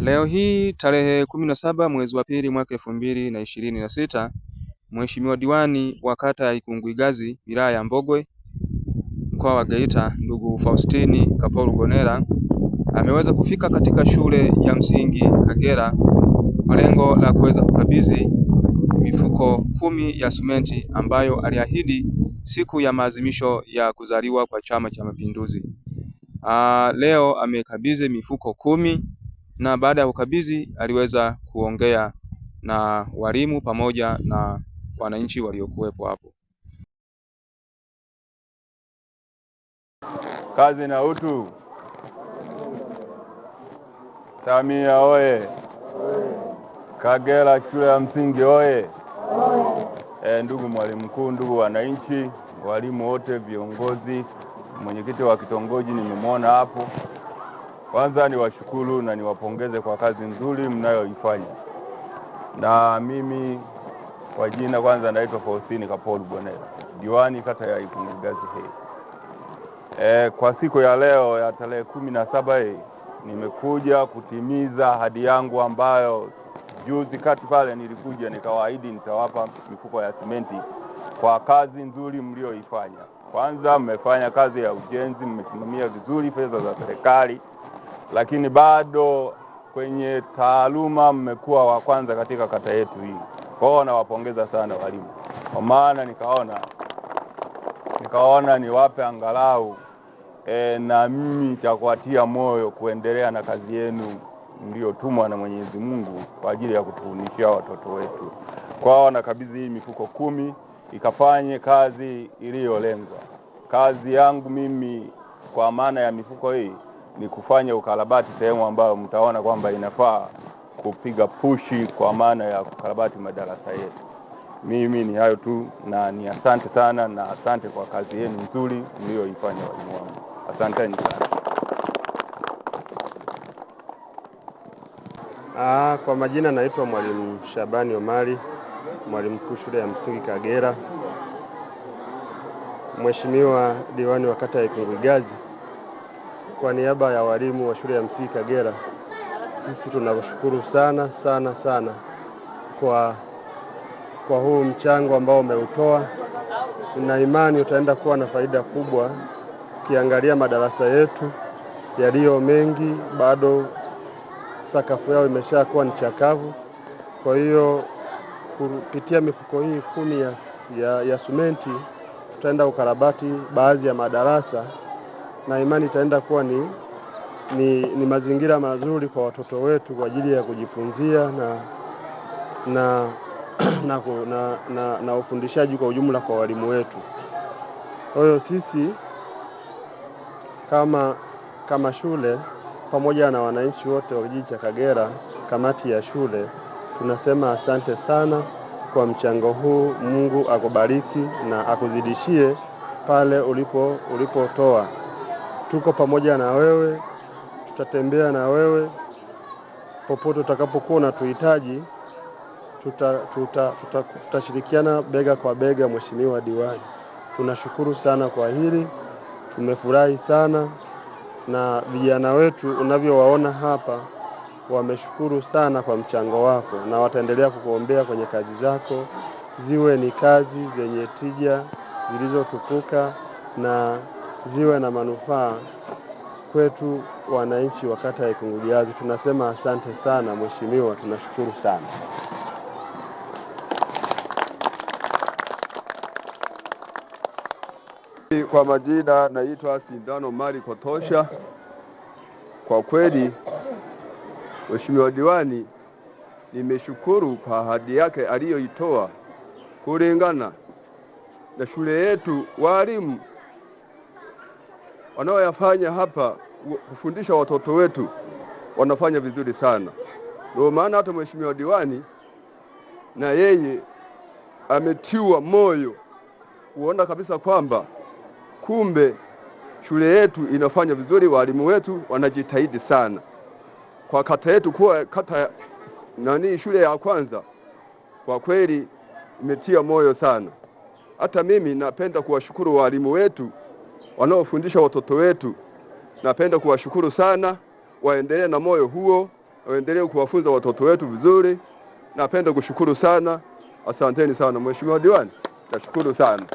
Leo hii tarehe 17 mwezi wa pili mwaka 2026, Mheshimiwa Diwani wa kata ya Ikunguigazi wilaya ya Mbogwe mkoa wa Geita, ndugu Faustini Kapolu Gonera ameweza kufika katika shule ya msingi Kagera kwa lengo la kuweza kukabidhi mifuko 10 ya simenti ambayo aliahidi siku ya maadhimisho ya kuzaliwa kwa Chama cha Mapinduzi. Leo amekabidhi mifuko 10 na baada ya kukabidhi aliweza kuongea na walimu pamoja na wananchi waliokuwepo hapo. Kazi na utu. Samia oye! Kagera shule ya msingi oye! Ndugu mwalimu mkuu, ndugu wananchi, walimu wote, viongozi, mwenyekiti wa kitongoji nimemwona hapo. Kwanza niwashukuru na niwapongeze kwa kazi nzuri mnayoifanya. Na mimi kwa jina kwanza naitwa Faustini Kapolu Gonera, diwani kata ya Ikunguigazi hii. Kwa siku ya leo ya tarehe 17 nimekuja kutimiza ahadi yangu ambayo juzi kati pale nilikuja nikawaahidi nitawapa mifuko ya simenti kwa kazi nzuri mlioifanya. Kwanza mmefanya kazi ya ujenzi, mmesimamia vizuri fedha za serikali, lakini bado kwenye taaluma mmekuwa wa kwanza katika kata yetu hii. Kwa hiyo nawapongeza sana walimu. Kwa maana nikaona niwape angalau na mimi cha kuwatia moyo kuendelea na kazi yenu mliotumwa na Mwenyezi Mungu kwa ajili ya kutufundishia watoto wetu. Kwa hiyo nakabidhi hii mifuko 10 ikafanye kazi iliyolengwa. Kazi yangu mimi kwa maana ya mifuko hii ni kufanya ukarabati sehemu ambayo mtaona kwamba inafaa kupiga pushi kwa maana ya kukarabati madarasa yetu. Mimi ni hayo tu, na ni asante sana, na asante kwa kazi yenu nzuri mlioifanya walimu wangu. Asanteni sana. Kwa majina naitwa Mwalimu Shabani Omari, mwalimu mkuu shule ya msingi Kagera. Mheshimiwa diwani wa kata ya Ikunguigazi, kwa niaba ya walimu wa shule ya msingi Kagera, sisi tunakushukuru sana sana sana kwa huu mchango ambao umeutoa. Tuna imani utaenda kuwa na faida kubwa. Ukiangalia madarasa yetu yaliyo mengi bado sakafu yao imeshakuwa ni chakavu. Kwa hiyo kupitia mifuko hii 10 ya simenti tutaenda ukarabati baadhi ya madarasa, na imani itaenda kuwa ni mazingira mazuri kwa watoto wetu kwa ajili ya kujifunzia na ufundishaji kwa ujumla kwa walimu wetu. Kwa hiyo sisi kama shule pamoja na wananchi wote wa kijiji cha Kagera, kamati ya shule, tunasema asante sana kwa mchango huu. Mungu akubariki na akuzidishie pale ulipotoa. Tuko pamoja na wewe, tutatembea na wewe popote utakapokuwa unatuhitaji. Tutashirikiana bega kwa bega. Mheshimiwa diwani, tunashukuru sana kwa hili, tumefurahi sana, na vijana wetu unavyowaona hapa wameshukuru sana kwa mchango wako, na wataendelea kukuombea kwenye kazi zako ziwe ni kazi zenye tija, zilizotukuka, na ziwe na manufaa kwetu wananchi wa kata ya Ikunguigazi. Tunasema asante sana mheshimiwa, tunashukuru sana. Kwa majina naitwa Sindano Mali Kotosha. Kwa kweli Mheshimiwa diwani, nimeshukuru kwa ahadi yake aliyoitoa kulingana na shule yetu. Walimu wanaoyafanya hapa kufundisha watoto wetu wanafanya vizuri sana. Ndio maana hata Mheshimiwa diwani na yeye ametiwa moyo kuona kabisa kwamba kumbe shule yetu inafanya vizuri, walimu wetu wanajitahidi sana. Kwa kata yetu kuwa kata shule ya kwanza, kwa kweli imetia moyo sana. Hata mimi napenda kuwashukuru walimu wetu wanaofundisha watoto wetu. Napenda kuwashukuru sana, waendelee na moyo huo waendelee kuwafunza watoto wetu vizuri. Napenda kushukuru sana, asanteni sana Mheshimiwa Diwani, nashukuru sana.